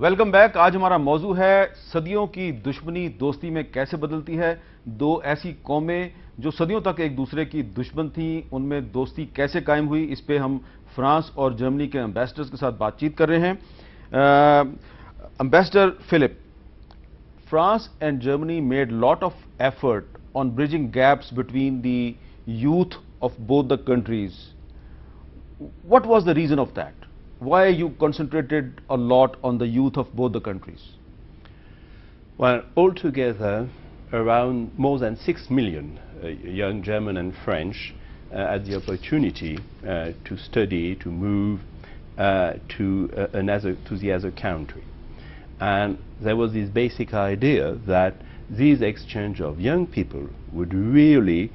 Welcome back. आज हमारा मौजू है सदियों की दुश्मनी दोस्ती में कैसे बदलती है। दो ऐसी कौमें जो सदियों तक एक दूसरे की दुश्मन थी, उनमें दोस्ती कैसे कायम हुई, इस पे हम फ्रांस और जर्मनी के एम्बेसडर्स के साथ बातचीत कर रहे हैं। Ambassador Philip, France and Germany made lot of effort on bridging gaps between the youth of both the countries. What was the reason of that? Why you concentrated a lot on the youth of both the countries? Well, altogether, around more than 6 million young German and French had the opportunity to study, to move to the other country. And there was this basic idea that this exchange of young people would really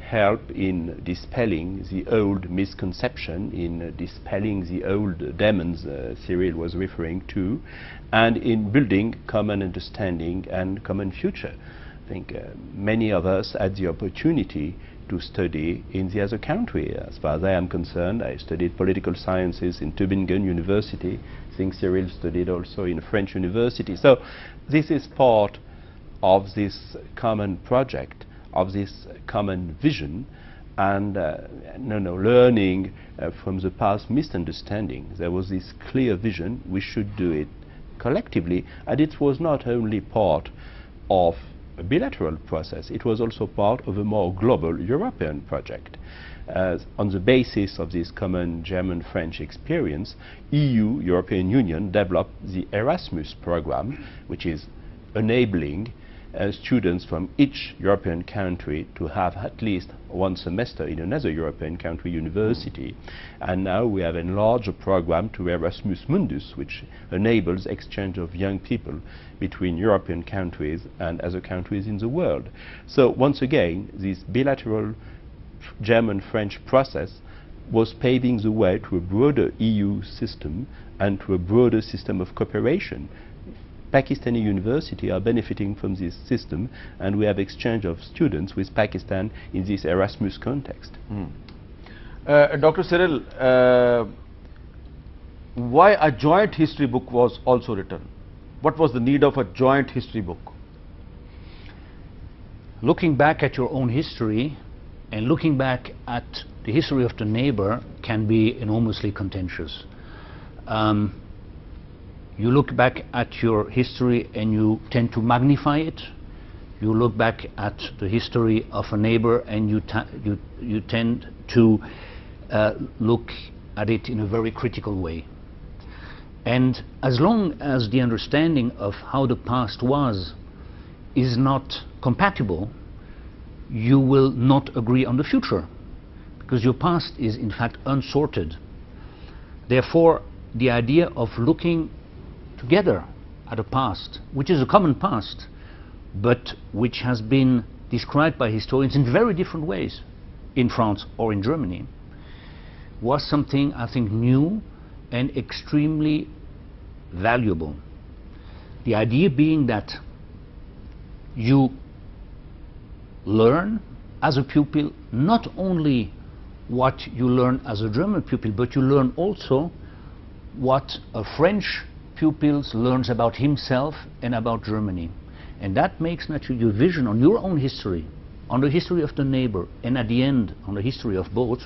help in dispelling the old misconception, in dispelling the old demons Cyril was referring to, and in building common understanding and common future. I think many of us had the opportunity to study in the other country. As far as I am concerned, I studied political sciences in Tübingen University. I think Cyril studied also in a French university. So this is part of this common project, of this common vision, and learning from the past misunderstanding. There was this clear vision, we should do it collectively, and it was not only part of a bilateral process, it was also part of a more global European project. On the basis of this common German-French experience, EU, European Union, developed the Erasmus program, which is enabling students from each European country to have at least one semester in another European country university. And now we have enlarged the program to Erasmus Mundus, which enables exchange of young people between European countries and other countries in the world. So once again, this bilateral German-French process was paving the way to a broader EU system and to a broader system of cooperation. Pakistani universities are benefiting from this system, and we have exchange of students with Pakistan in this Erasmus context. Dr. Cyril, why a joint history book was also written? What was the need of a joint history book? Looking back at your own history and looking back at the history of the neighbor can be enormously contentious. You look back at your history and you tend to magnify it. You look back at the history of a neighbor and you tend to look at it in a very critical way. And as long as the understanding of how the past was is not compatible, you will not agree on the future, because your past is in fact unsorted. Therefore, the idea of looking together at a past, which is a common past, but which has been described by historians in very different ways in France or in Germany, was something I think new and extremely valuable. The idea being that you learn as a pupil not only what you learn as a German pupil, but you learn also what a French pupil learns about himself and about Germany. And that makes naturally your vision on your own history, on the history of the neighbor, and at the end on the history of both,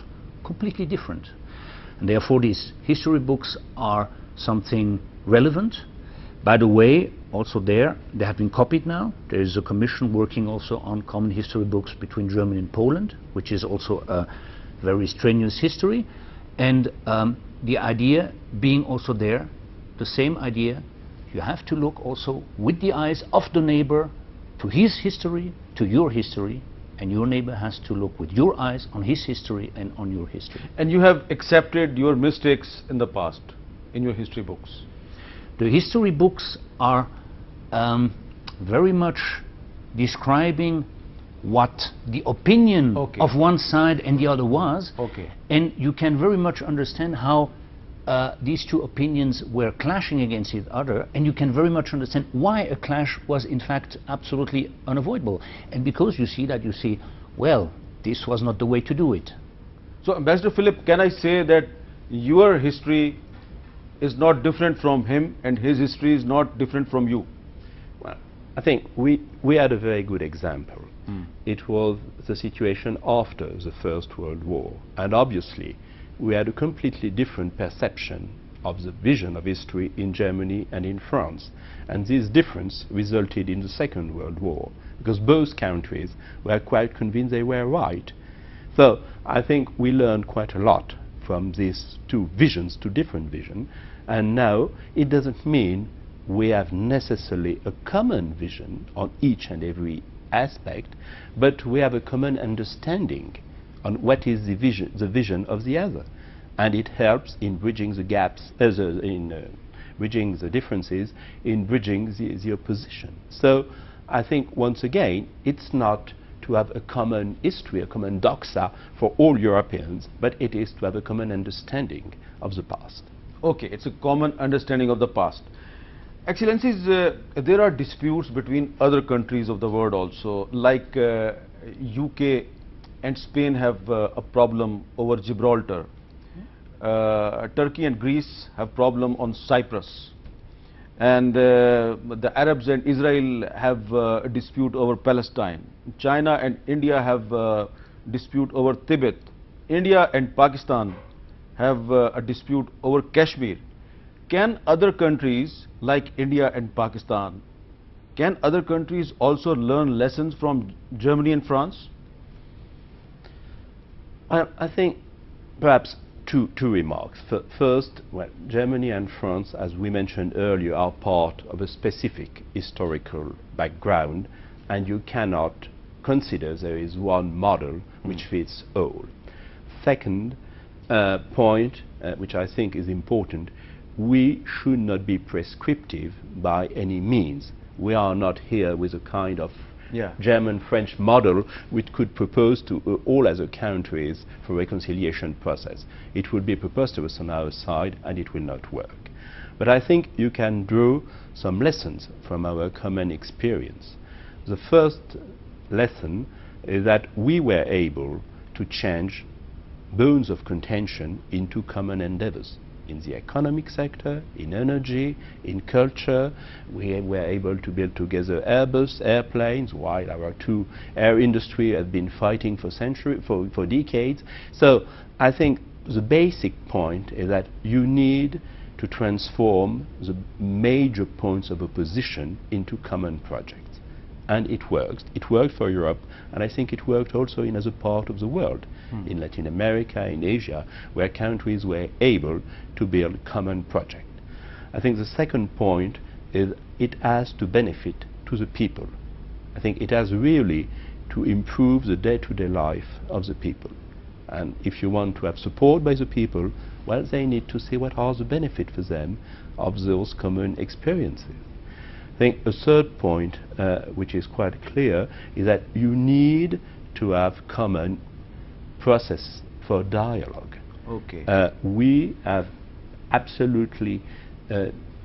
completely different. And therefore these history books are something relevant. By the way, also they have been copied now. There is a commission working also on common history books between Germany and Poland, which is also a very strenuous history. And the idea being also there, the same idea, you have to look also with the eyes of the neighbor to his history, to your history, and your neighbor has to look with your eyes on his history and on your history. And you have accepted your mistakes in the past in your history books? The history books are very much describing what the opinion of one side and the other was, and you can very much understand how these two opinions were clashing against each other, and you can very much understand why a clash was in fact absolutely unavoidable. And because you see that, you see, well, this was not the way to do it. So Ambassador Philip, can I say that your history is not different from him and his history is not different from you? Well, I think we had a very good example. It was the situation after the First World War, and obviously we had a completely different perception of the vision of history in Germany and in France, and this difference resulted in the Second World War, because both countries were quite convinced they were right. So I think we learned quite a lot from these two different visions, and now it doesn't mean we have necessarily a common vision on each and every aspect, but we have a common understanding on what is the vision of the other, and it helps in bridging the gaps, bridging the differences, in bridging the opposition. So I think once again it's not to have a common history, a common doxa for all Europeans, but it is to have a common understanding of the past. Okay, it's a common understanding of the past. Excellencies, there are disputes between other countries of the world also, like UK and Spain have a problem over Gibraltar. Turkey and Greece have problem on Cyprus. And the Arabs and Israel have a dispute over Palestine. China and India have a dispute over Tibet. India and Pakistan have a dispute over Kashmir. Can other countries like India and Pakistan, can other countries also learn lessons from Germany and France? I think perhaps two remarks. First, well, Germany and France, as we mentioned earlier, are part of a specific historical background, and you cannot consider there is one model which fits all. Second point, which I think is important, we should not be prescriptive by any means. We are not here with a kind of German-French model which could propose to all other countries for reconciliation process. It would be preposterous on our side and it will not work. But I think you can draw some lessons from our common experience. The first lesson is that we were able to change bones of contention into common endeavors. In the economic sector, in energy, in culture, we were able to build together Airbus airplanes, while our two air industry have been fighting for decades. So I think the basic point is that you need to transform the major points of opposition into common projects. And it works. It worked for Europe, and I think it worked also in other parts of the world, in Latin America, in Asia, where countries were able to build common projects. I think the second point is it has to benefit to the people. I think it has really to improve the day-to-day life of the people. And if you want to have support by the people, well, they need to see what are the benefits for them of those common experiences. I think a third point, which is quite clear, is that you need to have common process for dialogue. Okay. We have absolutely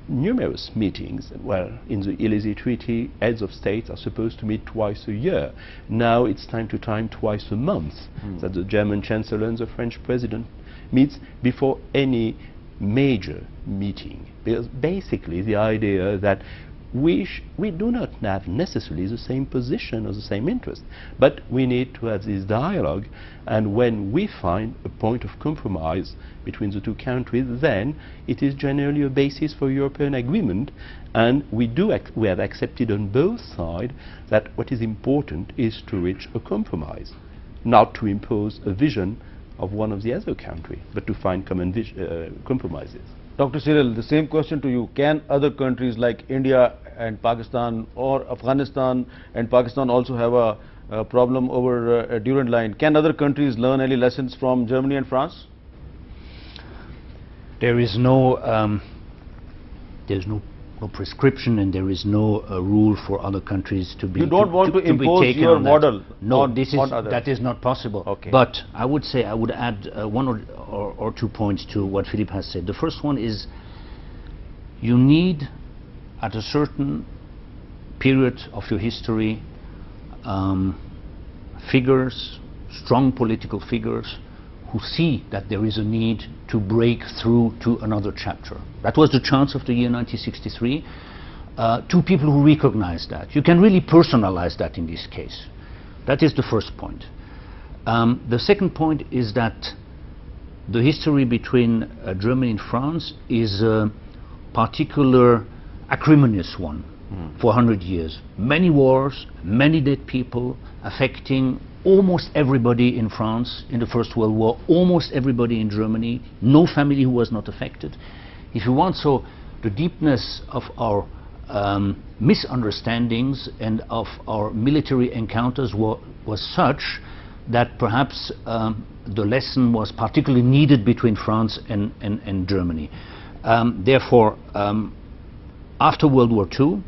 numerous meetings. Well, in the Élysée Treaty, heads of states are supposed to meet twice a year. Now it's time to time twice a month that the German Chancellor and the French President meets before any major meeting. Because basically the idea that we do not have necessarily the same position or the same interest, but we need to have this dialogue, and when we find a point of compromise between the two countries, then it is generally a basis for European agreement, and we have accepted on both sides that what is important is to reach a compromise, not to impose a vision of one of the other countries, but to find common compromises. Dr. Cyril, the same question to you. Can other countries like India and Pakistan, or Afghanistan and Pakistan also have a problem over a Durand line? Can other countries learn any lessons from Germany and France? There is no prescription, and there is no rule for other countries to be. You don't want to impose your model. No, that is not possible. Okay. But I would say, I would add one or 2 points to what Philippe has said. The first one is, you need, at a certain period of your history, figures, strong political figures, who see that there is a need to break through to another chapter. That was the chance of the year 1963. Two people who recognize that. You can really personalize that in this case. That is the first point. The second point is that the history between Germany and France is a particular acrimonious one for 100 years. Many wars, many dead people, affecting almost everybody in France in the First World War, almost everybody in Germany, no family who was not affected. If you want, so the deepness of our misunderstandings and of our military encounters was such that perhaps the lesson was particularly needed between France and Germany. Therefore, after World War II,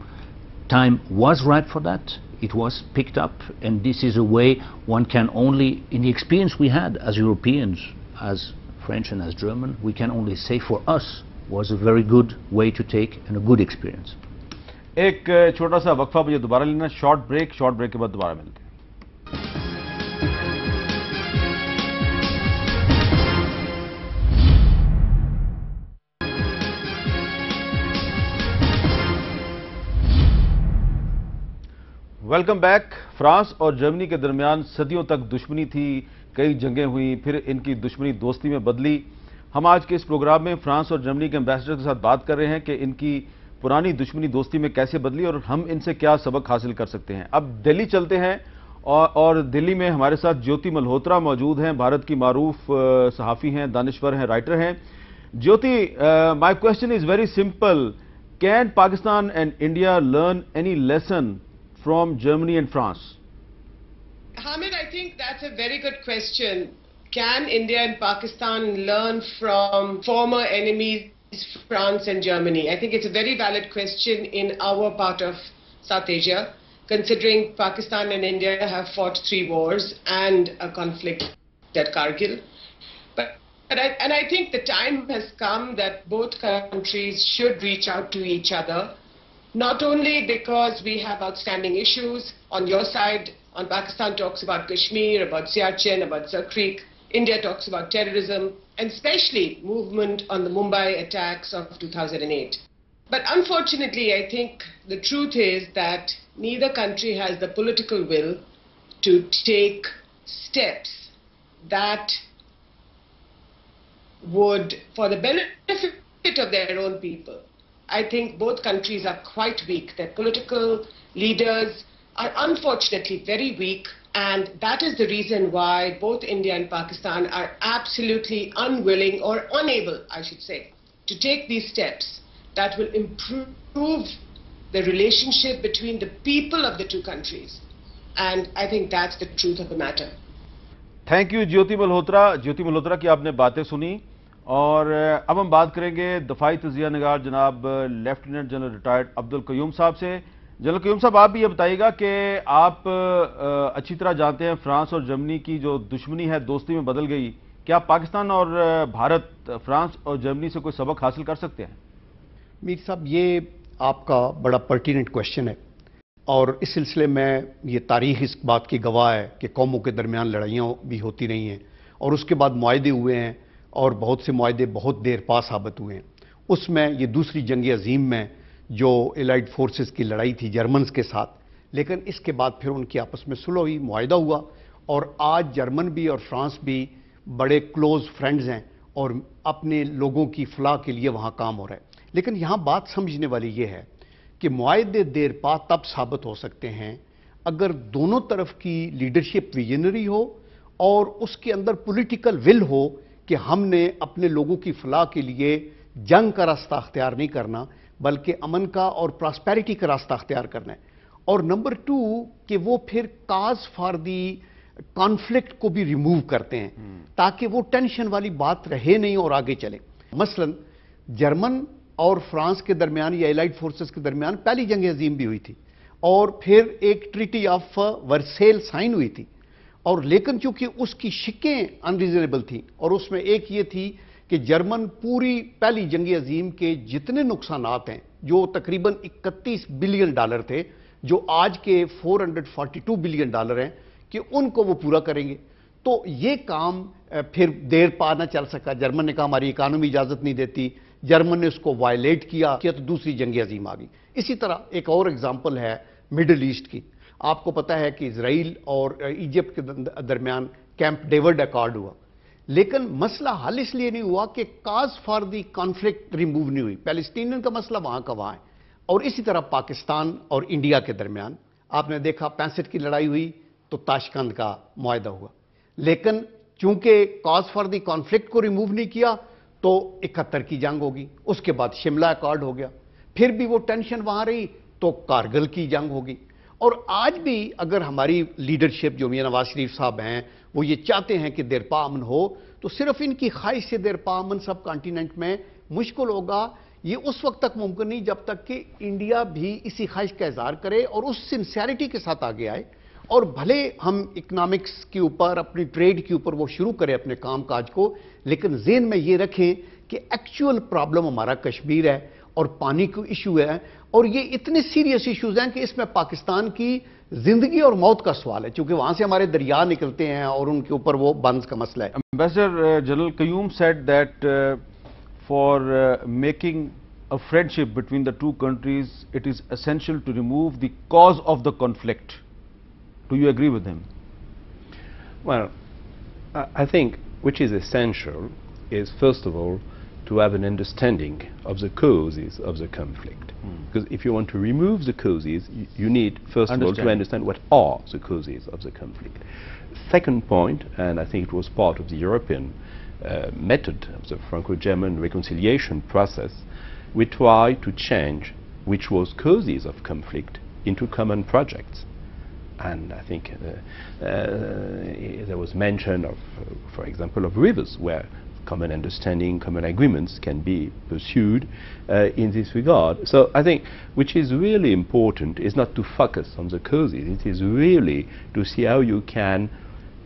time was ripe for that. It was picked up, and this is a way one can only, in the experience we had as Europeans, as French and as German, we can only say for us was a very good way to take and a good experience. एक छोटा सा वक्फा मुझे दोबारा लेना, short break के बाद दोबारा मिलते हैं. Welcome back. फ्रांस और जर्मनी के दरमियान सदियों तक दुश्मनी थी, कई जंगें हुई, फिर इनकी दुश्मनी दोस्ती में बदली. हम आज के इस प्रोग्राम में फ्रांस और जर्मनी के एम्बेसडर के साथ बात कर रहे हैं कि इनकी पुरानी दुश्मनी दोस्ती में कैसे बदली और हम इनसे क्या सबक हासिल कर सकते हैं. अब दिल्ली चलते हैं और दिल्ली में हमारे साथ ज्योति मल्होत्रा मौजूद हैं. भारत की मारूफ सहाफ़ी हैं, दानिश्वर हैं, राइटर हैं. Jyoti, my question is very simple. Can Pakistan and India learn any lesson from Germany and France? Hamid, I think that's a very good question. Can India and Pakistan learn from former enemies, France and Germany? I think it's a very valid question in our part of South Asia, considering Pakistan and India have fought 3 wars and a conflict at Kargil. And I think the time has come that both countries should reach out to each other. Not only because we have outstanding issues on your side, on Pakistan talks about Kashmir, about Siachen, about Sir Creek. India talks about terrorism, and especially movement on the Mumbai attacks of 2008. But unfortunately, I think the truth is that neither country has the political will to take steps that would, for the benefit of their own people. I think both countries are quite weak. Their political leaders are unfortunately very weak, and that is the reason why both India and Pakistan are absolutely unwilling or unable, I should say, to take these steps that will improve the relationship between the people of the two countries. And I think that's the truth of the matter. Thank you, ज्योति मल्होत्रा. ज्योति मल्होत्रा की आपने बातें सुनी. और अब हम बात करेंगे दफाई तजिया नगार जनाब lieutenant general retired Abdul Qayyum sahab से. जनरल कयूम साहब, आप भी ये बताइएगा कि आप अच्छी तरह जानते हैं फ्रांस और जर्मनी की जो दुश्मनी है दोस्ती में बदल गई. क्या पाकिस्तान और भारत फ्रांस और जर्मनी से कोई सबक हासिल कर सकते हैं? मीर साहब, ये आपका बड़ा पर्टिनेंट क्वेश्चन है और इस सिलसिले में ये तारीख इस बात की गवाह है कि कौमों के दरमियान लड़ाइयाँ भी होती रही हैं और उसके बाद मुआहदे हुए हैं और बहुत से मुआहदे बहुत देर पा साबित हुए हैं. उसमें ये दूसरी जंग अजीम में जो एलाइड फोर्सेस की लड़ाई थी जर्मन्स के साथ, लेकिन इसके बाद फिर उनकी आपस में सुलह हुई, मुआहदा हुआ और आज जर्मन भी और फ्रांस भी बड़े क्लोज फ्रेंड्स हैं और अपने लोगों की फलाह के लिए वहाँ काम हो रहा है. लेकिन यहाँ बात समझने वाली ये है कि मुआहदे देर पा तब साबित हो सकते हैं अगर दोनों तरफ की लीडरशिप विजनरी हो और उसके अंदर पॉलिटिकल विल हो कि हमने अपने लोगों की फलाह के लिए जंग का रास्ता अख्तियार नहीं करना बल्कि अमन का और प्रॉस्पेरिटी का रास्ता अख्तियार करना है. और नंबर 2 कि वो फिर काज फॉर दी कॉन्फ्लिक्ट को भी रिमूव करते हैं ताकि वो टेंशन वाली बात रहे नहीं और आगे चले. मसलन जर्मन और फ्रांस के दरमियान या एलाइड फोर्सेस के दरमियान पहली जंग अजीम भी हुई थी और फिर एक ट्रीटी ऑफ वर्सेल साइन हुई थी और लेकिन चूंकि उसकी शिकें अनरीजनेबल थी और उसमें एक ये थी कि जर्मन पूरी पहली जंग अजीम के जितने नुकसानात हैं जो तकरीबन 31 बिलियन डॉलर थे, जो आज के 442 बिलियन डॉलर हैं, कि उनको वो पूरा करेंगे. तो ये काम फिर देर पा ना चल सका। जर्मन ने कहा हमारी इकानमी इजाजत नहीं देती, जर्मन ने उसको वायलेट किया तो दूसरी जंग अजीम आ गई। इसी तरह एक और एग्जांपल है मिडिल ईस्ट की। आपको पता है कि इजराइल और इजिप्ट के दरमियान कैंप डेविड अकॉर्ड हुआ, लेकिन मसला हल इसलिए नहीं हुआ कि काज फॉर दी कॉन्फ्लिक्ट रिमूव नहीं हुई। पैलेस्टीनियन का मसला वहां का वहां है। और इसी तरह पाकिस्तान और इंडिया के दरमियान आपने देखा 65 की लड़ाई हुई तो ताशकंद का मुआहदा हुआ, लेकिन चूंकि कॉज फॉर दी कॉन्फ्लिक्ट को रिमूव नहीं किया तो 71 की जंग होगी, उसके बाद शिमला अकॉर्ड हो गया, फिर भी वो टेंशन वहां रही तो कारगिल की जंग होगी। और आज भी अगर हमारी लीडरशिप जो मियां नवाज शरीफ साहब हैं वो ये चाहते हैं कि देरपा अमन हो, तो सिर्फ इनकी ख्वाहिश से देरपा अमन सब कॉन्टिनेंट में मुश्किल होगा। ये उस वक्त तक मुमकिन नहीं जब तक कि इंडिया भी इसी ख्वाहिश का इजहार करे और उस सिंसियरिटी के साथ आगे आए। और भले हम इकोनॉमिक्स के ऊपर, अपनी ट्रेड के ऊपर वो शुरू करें अपने काम काज को, लेकिन ज़हन में ये रखें कि एक्चुअल प्रॉब्लम हमारा कश्मीर है और पानी का इशू है, और ये इतने सीरियस इश्यूज हैं कि इसमें पाकिस्तान की जिंदगी और मौत का सवाल है, क्योंकि वहां से हमारे दरिया निकलते हैं और उनके ऊपर वो बंद का मसला है। Ambassador General Qayyum said that for making a friendship between the two countries, it is essential to remove the cause of the conflict. Do you agree with him? Well, I think which is essential is, first of all, to have an understanding of the causes of the conflict. Because if you want to remove the causes, you need, first of all, to understand what are the causes of the conflict. Second point, and I think it was part of the European method of the Franco-German reconciliation process, we try to change which was causes of conflict into common projects. And I think there was mention of, for example, of rivers, where common understanding, common agreements can be pursued in this regard. So I think which is really important is not to focus on the causes, it is really to see how you can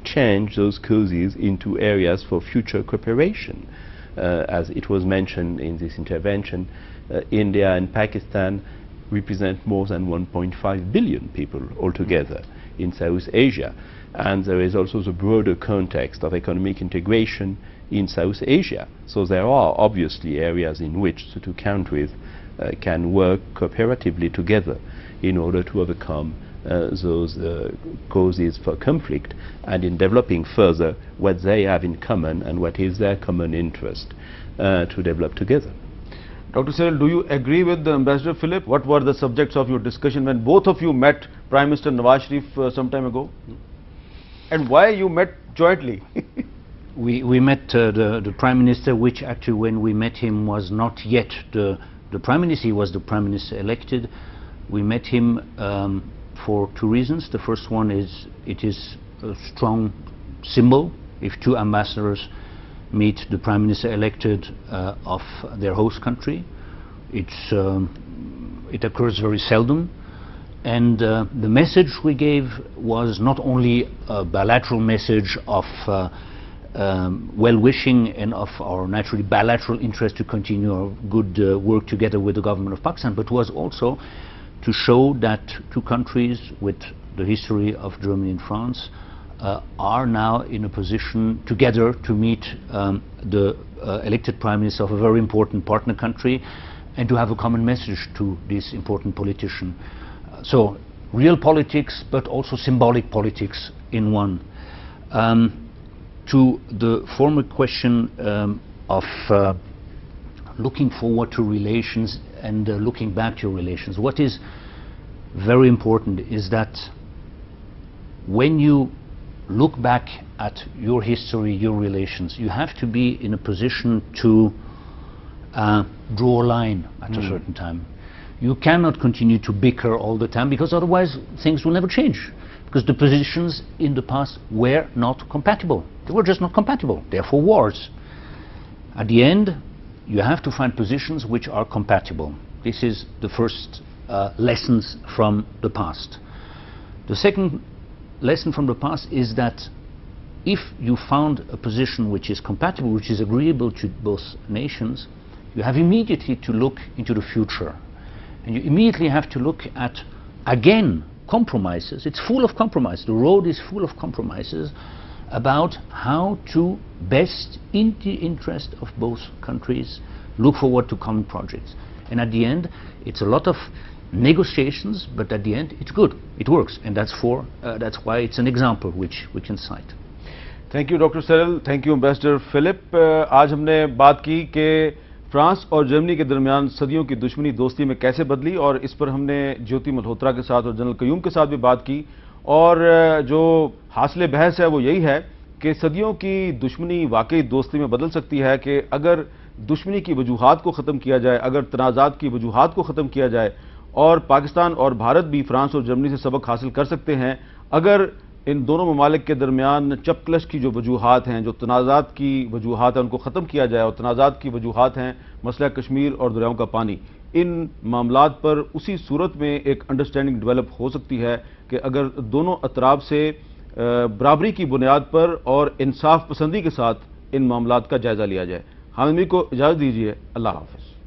change those causes into areas for future cooperation. As it was mentioned in this intervention, India and Pakistan represent more than 1.5 billion people altogether in South Asia. And there is also the broader context of economic integration in South Asia. So there are obviously areas in which the two countries can work cooperatively together in order to overcome those causes for conflict, and in developing further what they have in common and what is their common interest to develop together. Dr. Cyril, do you agree with Ambassador Philip? What were the subjects of your discussion when both of you met Prime Minister Nawaz Sharif some time ago? And why you met jointly? We met the Prime Minister, which actually when we met him was not yet the Prime Minister, he was the Prime Minister elected. We met him for two reasons. The first one is it is a strong symbol if two ambassadors meet the Prime Minister elected of their host country. It occurs very seldom. And the message we gave was not only a bilateral message of well-wishing and of our naturally bilateral interest to continue our good work together with the government of Pakistan, but was also to show that two countries with the history of Germany and France are now in a position together to meet the elected Prime Minister of a very important partner country and to have a common message to this important politician. So real politics, but also symbolic politics in one. To the former question of looking forward to relations and looking back to relations, what is very important is that when you look back at your history, your relations, you have to be in a position to draw a line at a certain time. You cannot continue to bicker all the time, because otherwise things will never change, because the positions in the past were not compatible. They were just not compatible, therefore wars. At the end, you have to find positions which are compatible. This is the first lessons from the past. The second lesson from the past is that if you found a position which is compatible, which is agreeable to both nations, you have immediately to look into the future. And you immediately have to look at, again, compromises. It's full of compromises. The road is full of compromises. about how to best, in the interest of both countries, look forward to common projects. And at the end, it's a lot of negotiations, but at the end, it's good. It works, and that's why it's an example which we can cite. Thank you doctor सरल, thank you ambassador Philip. आज हमने बात की कि France और Germany के दरमियान सदियों की दुश्मनी दोस्ती में कैसे बदली, और इस पर हमने ज्योति मल्होत्रा के साथ और जनरल कयूम के साथ भी बात की। और जो हासिल बहस है वो यही है कि सदियों की दुश्मनी वाकई दोस्ती में बदल सकती है कि अगर दुश्मनी की वजूहात को ख़त्म किया जाए, अगर तनाज़ात की वजूहात को ख़त्म किया जाए, और पाकिस्तान और भारत भी फ्रांस और जर्मनी से सबक हासिल कर सकते हैं अगर इन दोनों ममालिक के दरमियान चपकलश की जो वजूहात हैं, जो तनाज़ात की वजूहात हैं, उनको ख़त्म किया जाए। और तनाज़ात की वजूहात हैं मसला कश्मीर और दरियाओं का पानी। इन मामलात पर उसी सूरत में एक अंडरस्टैंडिंग डेवलप हो सकती है कि अगर दोनों अतराफ से बराबरी की बुनियाद पर और इंसाफ पसंदी के साथ इन मामलात का जायज़ा लिया जाए। हामिद को इजाज़त दीजिए। अल्लाह हाफ़िज़।